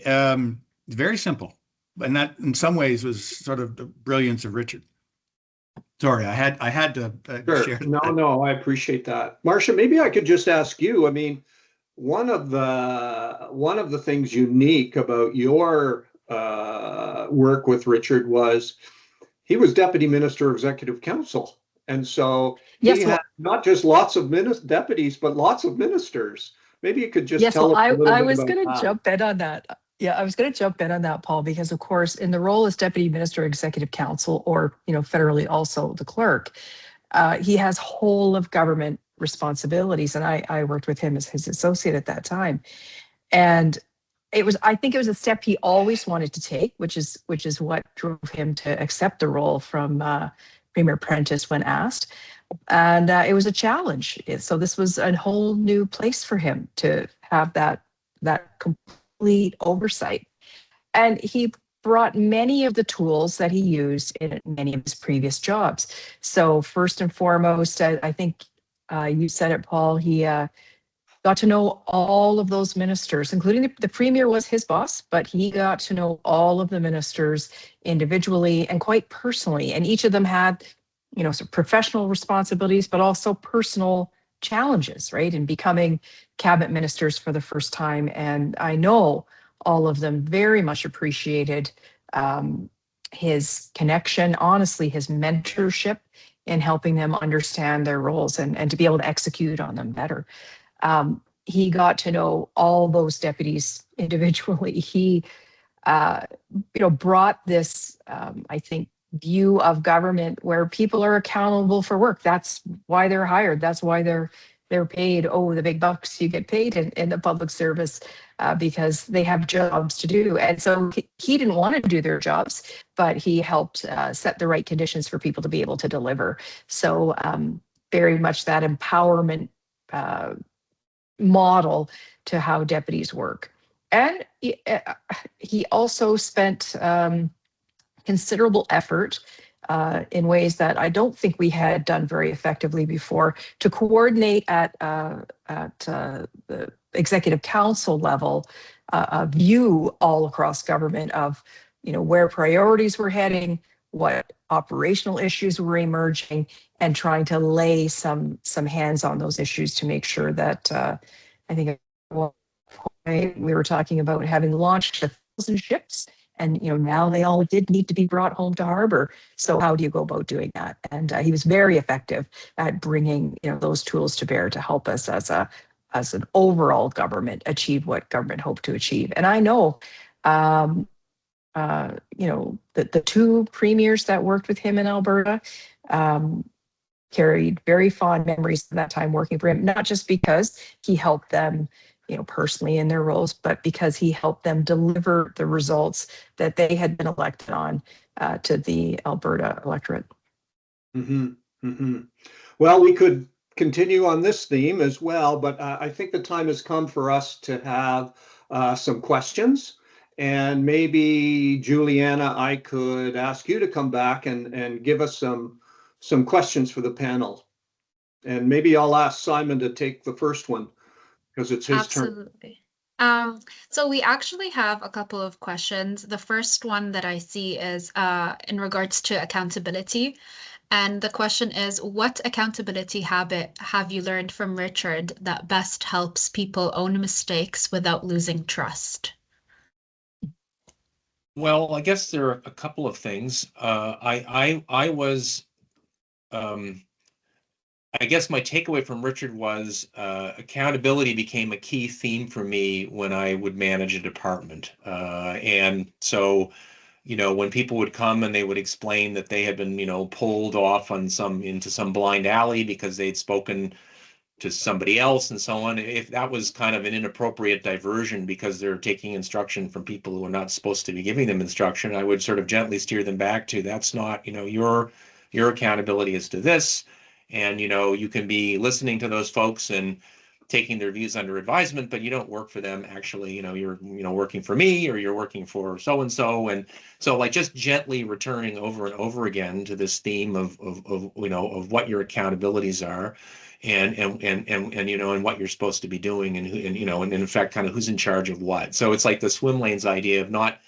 [SPEAKER 4] very simple. And that in some ways was sort of the brilliance of Richard. Sorry, I had to
[SPEAKER 2] Sure.
[SPEAKER 4] share that.
[SPEAKER 2] No, I appreciate that. Marcia, maybe I could just ask you, I mean, one of the things unique about your work with Richard was he was Deputy Minister of Executive Council. And so he had not just lots of deputies, but lots of ministers. Maybe you could just tell us a little bit
[SPEAKER 5] I was
[SPEAKER 2] about
[SPEAKER 5] going to jump in on that. Yeah, I was going to jump in on that, Paul, because of course, in the role as Deputy Minister of Executive Council, or federally also the clerk, he has whole of government responsibilities, and I worked with him as his associate at that time, and I think it was a step he always wanted to take, which is what drove him to accept the role from Premier Prentice when asked. And it was a challenge. So this was a whole new place for him to have that complete oversight. And he brought many of the tools that he used in many of his previous jobs. So first and foremost, I think you said it, Paul, he got to know all of those ministers, including the premier was his boss, but he got to know all of the ministers individually and quite personally. And each of them had, some professional responsibilities, but also personal challenges, right? In becoming cabinet ministers for the first time. And I know all of them very much appreciated his connection, honestly, his mentorship in helping them understand their roles and to be able to execute on them better. He got to know all those deputies individually. He, brought this, I think, view of government where people are accountable for work. That's why they're hired. That's why they're paid. Oh, the big bucks you get paid in the public service because they have jobs to do. And so he didn't want to do their jobs, but he helped set the right conditions for people to be able to deliver. So very much that empowerment model to how deputies work. And he also spent considerable effort in ways that I don't think we had done very effectively before to coordinate at the executive council level a view all across government of where priorities were heading, what operational issues were emerging, and trying to lay some hands on those issues to make sure that I think at one point we were talking about having launched 1,000 ships, and now they all did need to be brought home to harbor. So how do you go about doing that? And he was very effective at bringing those tools to bear to help us as an overall government achieve what government hoped to achieve. And I know the two premiers that worked with him in Alberta carried very fond memories of that time working for him, not just because he helped them, personally in their roles, but because he helped them deliver the results that they had been elected on to the Alberta electorate.
[SPEAKER 2] Mm-hmm. Mm-hmm. Well, we could continue on this theme as well, but I think the time has come for us to have some questions. And maybe, Juliana, I could ask you to come back and give us some questions for the panel. And maybe I'll ask Simon to take the first one because it's his turn.
[SPEAKER 1] Absolutely. So we actually have a couple of questions. The first one that I see is in regards to accountability. And the question is, what accountability habit have you learned from Richard that best helps people own mistakes without losing trust?
[SPEAKER 3] Well, I guess there are a couple of things. I guess my takeaway from Richard was accountability became a key theme for me when I would manage a department. And so, when people would come and they would explain that they had been, pulled off into some blind alley because they'd spoken to somebody else and so on, if that was kind of an inappropriate diversion because they're taking instruction from people who are not supposed to be giving them instruction, I would sort of gently steer them back to that's not, your accountability is to this. And, you can be listening to those folks and taking their views under advisement, but you don't work for them. Actually, you're, working for me or you're working for so-and-so. And so like just gently returning over and over again to this theme of what your accountabilities are and what you're supposed to be doing and in fact, kind of who's in charge of what. So it's like the swim lanes idea of not,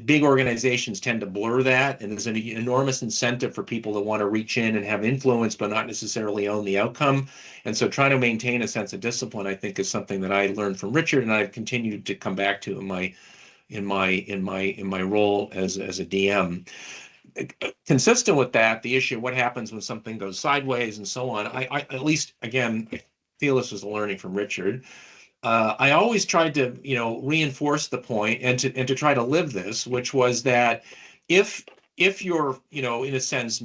[SPEAKER 3] big organizations tend to blur that, and there's an enormous incentive for people to want to reach in and have influence but not necessarily own the outcome. And so trying to maintain a sense of discipline, I think, is something that I learned from Richard and I've continued to come back to in my role as a DM. Consistent with that, the issue of what happens when something goes sideways and so on, I at least, again, I feel this was a learning from Richard. I always tried to, reinforce the point and to try to live this, which was that if you're, in a sense,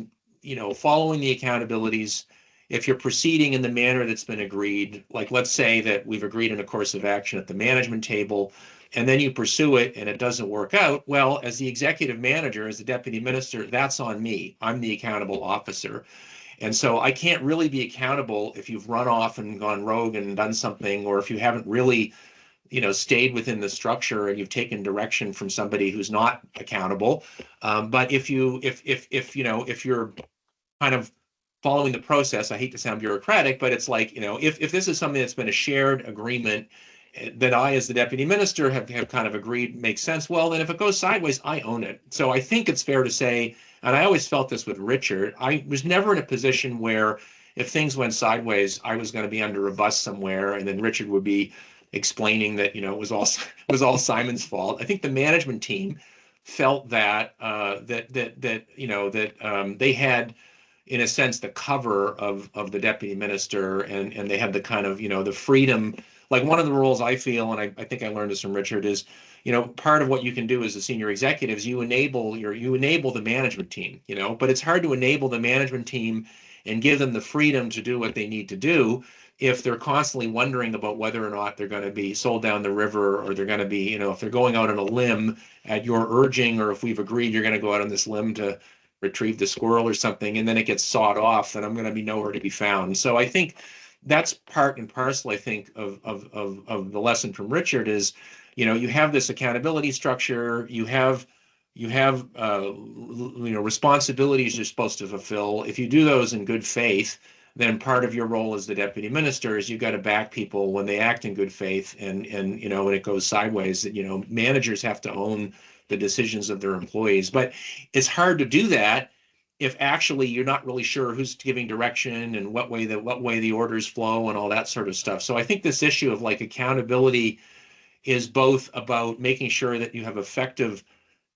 [SPEAKER 3] following the accountabilities, if you're proceeding in the manner that's been agreed, like let's say that we've agreed on a course of action at the management table, and then you pursue it and it doesn't work out, well, as the executive manager, as the deputy minister, that's on me. I'm the accountable officer. And so I can't really be accountable if you've run off and gone rogue and done something, or if you haven't really, stayed within the structure and you've taken direction from somebody who's not accountable. But if you're kind of following the process, I hate to sound bureaucratic, but it's like, if this is something that's been a shared agreement that I, as the deputy minister, have kind of agreed makes sense, well, then if it goes sideways, I own it. So I think it's fair to say, and I always felt this with Richard, I was never in a position where if things went sideways, I was going to be under a bus somewhere, and then Richard would be explaining that, it was all Simon's fault. I think the management team felt that they had, in a sense, the cover of the deputy minister, and they had the kind of, the freedom. Like one of the rules I feel, and I think I learned this from Richard, is, part of what you can do as a senior executive is you enable the management team, but it's hard to enable the management team and give them the freedom to do what they need to do if they're constantly wondering about whether or not they're going to be sold down the river, or they're going to be, if they're going out on a limb at your urging, or if we've agreed you're going to go out on this limb to retrieve the squirrel or something, and then it gets sawed off, then I'm going to be nowhere to be found. So I think that's part and parcel, I think, of the lesson from Richard is, you have this accountability structure, you have responsibilities you're supposed to fulfill. If you do those in good faith, then part of your role as the deputy minister is you've got to back people when they act in good faith, and when it goes sideways, managers have to own the decisions of their employees. But it's hard to do that if actually you're not really sure who's giving direction and what way the orders flow and all that sort of stuff. So I think this issue of like accountability is both about making sure that you have effective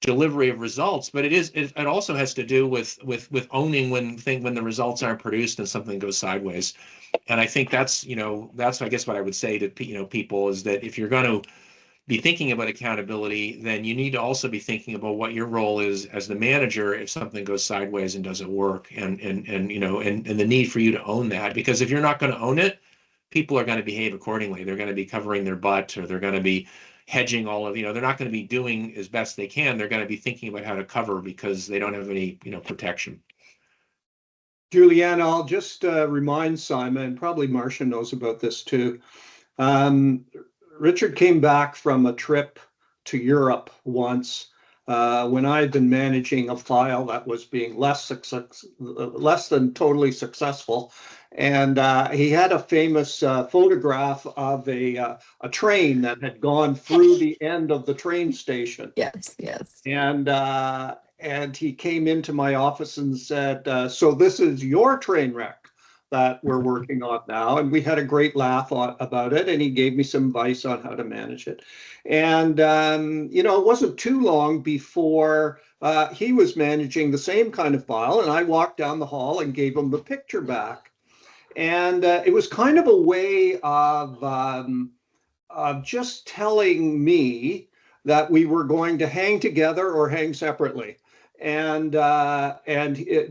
[SPEAKER 3] delivery of results, but it also has to do with owning when the results aren't produced and something goes sideways. And I think that's I guess what I would say to people is that if you're going to be thinking about accountability, then you need to also be thinking about what your role is as the manager if something goes sideways and doesn't work, and you know, and the need for you to own that. Because if you're not going to own it, people are going to behave accordingly. They're going to be covering their butt, or they're going to be hedging all of, you know, they're not going to be doing as best they can. They're going to be thinking about how to cover because they don't have any, you know, protection.
[SPEAKER 2] Juliana, I'll just remind Simon, and probably Marcia knows about this too. Richard came back from a trip to Europe once when I had been managing a file that was being less than totally successful. And he had a famous photograph of a train that had gone through the end of the train station.
[SPEAKER 5] Yes, yes.
[SPEAKER 2] And he came into my office and said, so this is your train wreck that we're working on now. And we had a great laugh about it. And he gave me some advice on how to manage it. And, you know, it wasn't too long before he was managing the same kind of file. And I walked down the hall and gave him the picture back. And it was kind of a way of just telling me that we were going to hang together or hang separately. And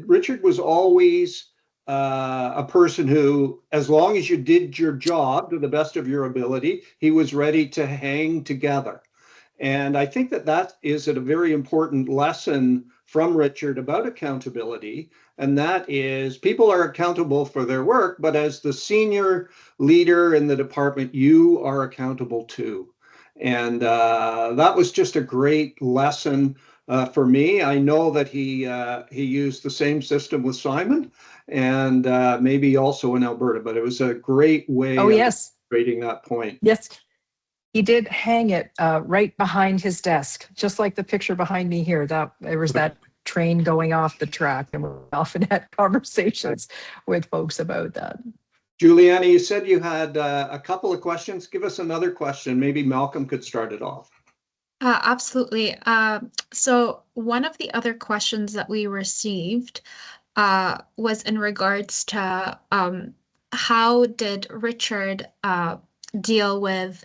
[SPEAKER 2] Richard was always a person who, as long as you did your job to the best of your ability, he was ready to hang together. And I think that that is a very important lesson from Richard about accountability. And that is people are accountable for their work, but as the senior leader in the department, you are accountable too. And that was just a great lesson for me. I know that he used the same system with Simon and maybe also in Alberta, but it was a great way
[SPEAKER 5] Oh, yes.
[SPEAKER 2] of creating that point.
[SPEAKER 5] Yes. He did hang it right behind his desk, just like the picture behind me here. That there was that train going off the track, and we often had conversations with folks about that.
[SPEAKER 2] Juliana, you said you had a couple of questions. Give us another question. Maybe Malcolm could start it off.
[SPEAKER 1] Absolutely. So one of the other questions that we received was in regards to how did Richard deal with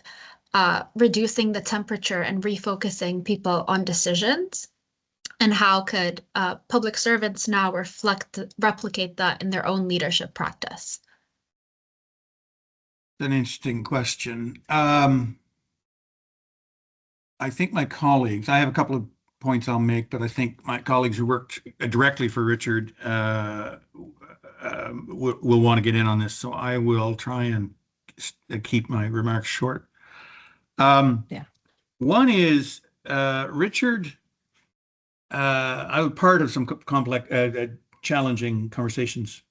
[SPEAKER 1] reducing the temperature and refocusing people on decisions, and how could public servants now replicate that in their own leadership practice?
[SPEAKER 4] An interesting question. I think my colleagues, I have a couple of points I'll make, but I think my colleagues who worked directly for Richard will want to get in on this. So I will try and keep my remarks short.
[SPEAKER 5] Yeah.
[SPEAKER 4] One is Richard, I was part of some complex, challenging conversations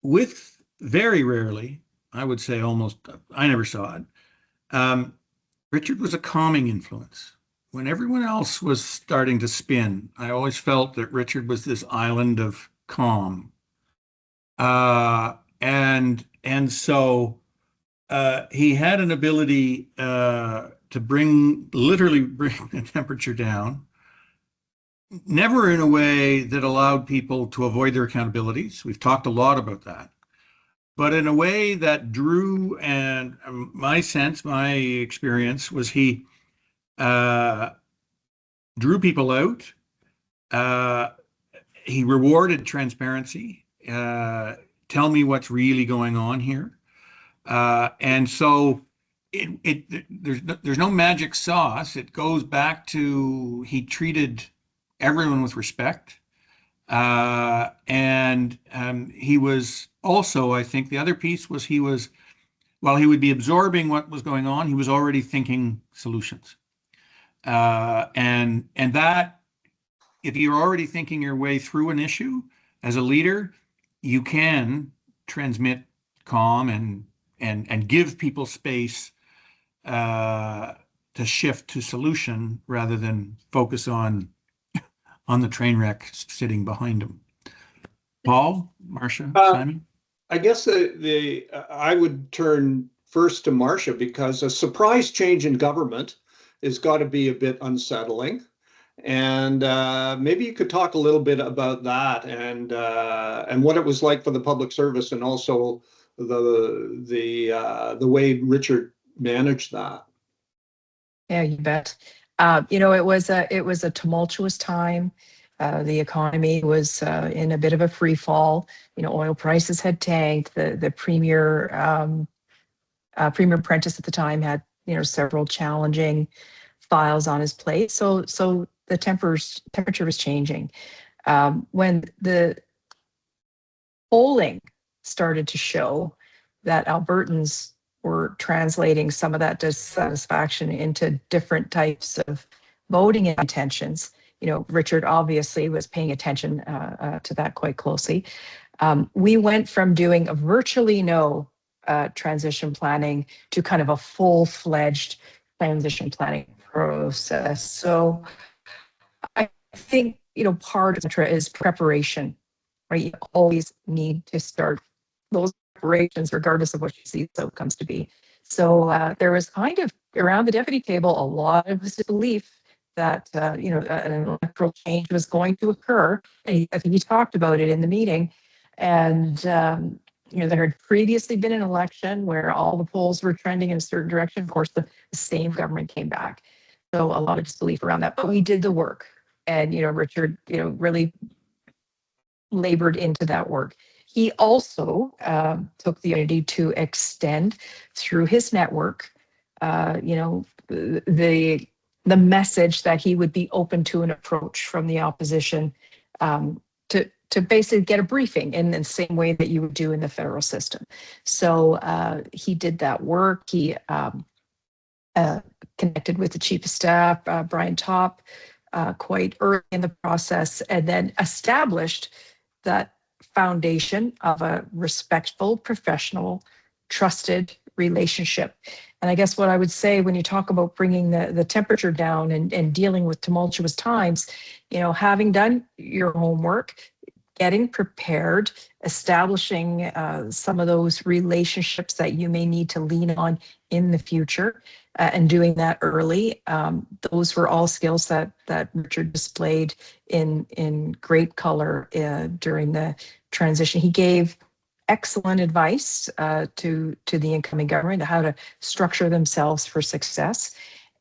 [SPEAKER 4] with very rarely, I would say almost, I never saw it. Richard was a calming influence. When everyone else was starting to spin, I always felt that Richard was this island of calm. And so he had an ability to literally bring the temperature down, never in a way that allowed people to avoid their accountabilities. We've talked a lot about that. But in a way that drew, and my experience was he drew people out. He rewarded transparency. Tell me what's really going on here. And so there's no magic sauce. It goes back to he treated everyone with respect. And he was also, I think the other piece was while he would be absorbing what was going on, he was already thinking solutions. And that, if you're already thinking your way through an issue as a leader, you can transmit calm and give people space to shift to solution rather than focus on the train wreck sitting behind them. Paul, Marcia, Simon?
[SPEAKER 2] I guess I would turn first to Marcia because a surprise change in government has got to be a bit unsettling. And maybe you could talk a little bit about that and what it was like for the public service, and also the way Richard manage that?
[SPEAKER 5] Yeah, you bet. It was a tumultuous time. The economy was in a bit of a free fall. Oil prices had tanked. The Premier Prentice at the time had several challenging files on his plate. So the temperature was changing. When the polling started to show that Albertans were translating some of that dissatisfaction into different types of voting intentions. Richard obviously was paying attention to that quite closely. We went from doing a virtually no transition planning to kind of a full-fledged transition planning process. So I think, part of it is preparation, right? You always need to start those preparations regardless of what you see the outcomes to be. So there was kind of around the deputy table a lot of belief that an electoral change was going to occur. And I think he talked about it in the meeting, and there had previously been an election where all the polls were trending in a certain direction. Of course, the same government came back, so a lot of disbelief around that. But we did the work, and Richard, really labored into that work. He also took the opportunity to extend through his network, the message that he would be open to an approach from the opposition to basically get a briefing in the same way that you would do in the federal system. So he did that work. He connected with the chief of staff, Brian Topp, quite early in the process, and then established that foundation of a respectful, professional, trusted relationship. And I guess what I would say when you talk about bringing the temperature down and dealing with tumultuous times, having done your homework, getting prepared, establishing some of those relationships that you may need to lean on in the future, and doing that early. Those were all skills that Richard displayed in great color during the transition. He gave excellent advice to the incoming government, how to structure themselves for success.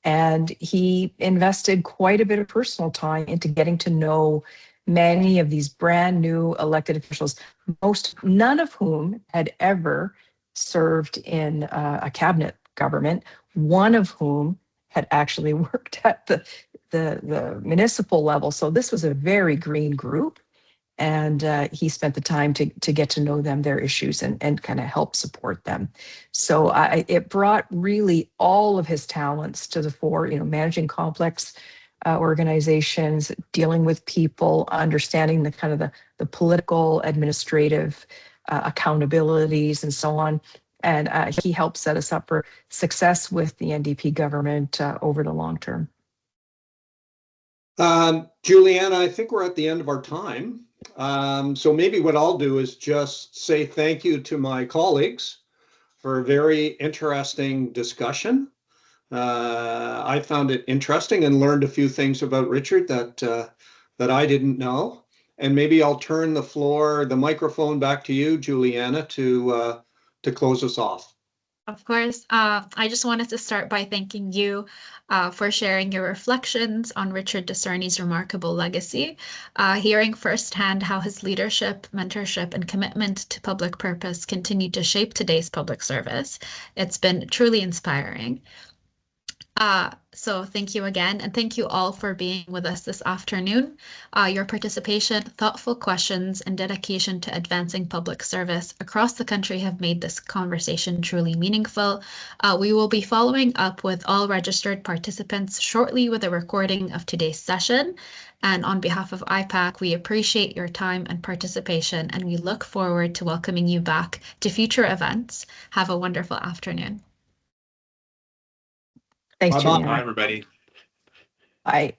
[SPEAKER 5] And he invested quite a bit of personal time into getting to know many of these brand new elected officials, none of whom had ever served in a cabinet government, one of whom had actually worked at the municipal level. So this was a very green group. And he spent the time to get to know them, their issues, and kind of help support them. So it brought really all of his talents to the fore, managing complex organizations, dealing with people, understanding the kind of the political, administrative accountabilities and so on. And he helped set us up for success with the NDP government over the long term.
[SPEAKER 2] Juliana, I think we're at the end of our time. So maybe what I'll do is just say thank you to my colleagues for a very interesting discussion. I found it interesting and learned a few things about Richard that I didn't know. And maybe I'll turn the microphone back to you, Juliana, to close us off.
[SPEAKER 1] Of course. I just wanted to start by thanking you for sharing your reflections on Richard Dicerni's remarkable legacy, hearing firsthand how his leadership, mentorship, and commitment to public purpose continue to shape today's public service. It's been truly inspiring. So thank you again, and thank you all for being with us this afternoon. Your participation, thoughtful questions, and dedication to advancing public service across the country have made this conversation truly meaningful. We will be following up with all registered participants shortly with a recording of today's session. And on behalf of IPAC, we appreciate your time and participation, and we look forward to welcoming you back to future events. Have a wonderful afternoon.
[SPEAKER 5] Thanks, Juliana.
[SPEAKER 3] Bye, everybody.
[SPEAKER 5] Bye.